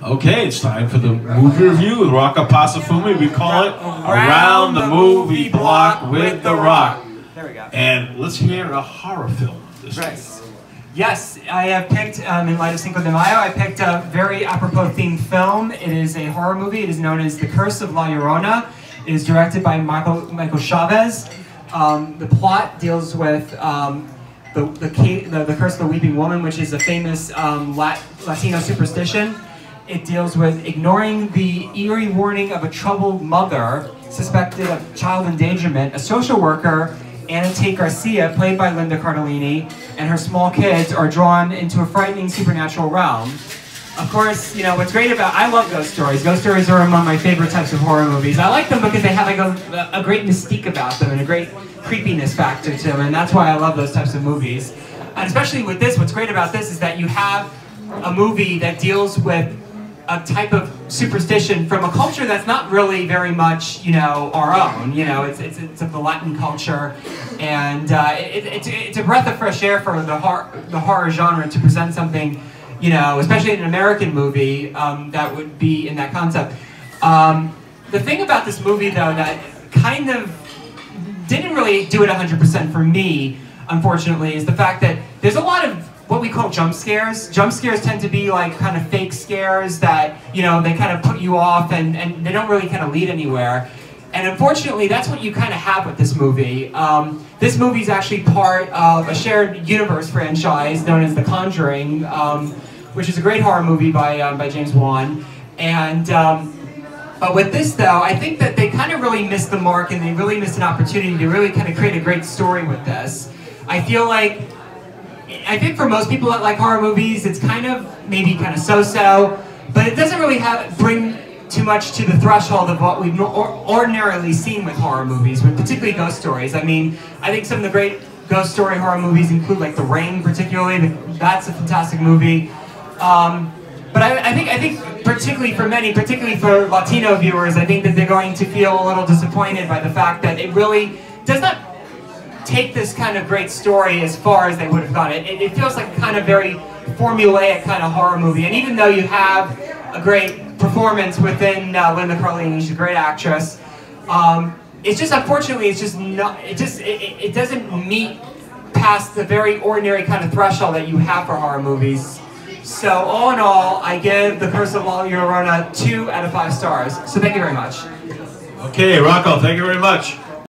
Okay, it's time for the movie review with Rocco Pasafumi. We call it Around the Movie Block with The Rock. There we go. And let's hear a horror film this Right. week. Yes, I have picked, in light of Cinco de Mayo, I picked a very apropos themed film. It is a horror movie. It is known as The Curse of La Llorona. It is directed by Michael Chavez. The plot deals with the Curse of the Weeping Woman, which is a famous Latino superstition. It deals with ignoring the eerie warning of a troubled mother suspected of child endangerment. A social worker, Anna Tate Garcia, played by Linda Cardellini, and her small kids are drawn into a frightening supernatural realm. Of course, you know, what's great about, I love ghost stories. Ghost stories are among my favorite types of horror movies. I like them because they have like a great mystique about them and a great creepiness factor to them, and that's why I love those types of movies. And especially with this, what's great about this is that you have a movie that deals with a type of superstition from a culture that's not really very much, you know, our own. You know, it's of the Latin culture, and it's a breath of fresh air for the horror genre to present something, you know, especially in an American movie that would be in that concept. The thing about this movie, though, that kind of didn't really do it 100% for me, unfortunately, is the fact that there's a lot of what we call jump scares. Jump scares tend to be like kind of fake scares that, you know, they kind of put you off and they don't really kind of lead anywhere. And unfortunately, that's what you kind of have with this movie. This movie is actually part of a shared universe franchise known as The Conjuring, which is a great horror movie by James Wan. And but with this, though, I think that they kind of really missed the mark, and they really missed an opportunity to really kind of create a great story with this. I think for most people that like horror movies, it's kind of maybe kind of so-so, but it doesn't really bring too much to the threshold of what we've ordinarily seen with horror movies, particularly ghost stories. I mean, I think some of the great ghost story horror movies include like The Ring, particularly. That's a fantastic movie. But I think particularly for many, particularly for Latino viewers, I think that they're going to feel a little disappointed by the fact that it really does not take this kind of great story as far as they would have gone. It feels like a kind of very formulaic kind of horror movie. And even though you have a great performance within Linda Cardellini, she's a great actress, it's just, unfortunately, it's just not, it doesn't meet past the very ordinary kind of threshold that you have for horror movies. So all in all, I give The Curse of La Llorona 2 out of 5 stars. So thank you very much. Okay, Rocco, thank you very much.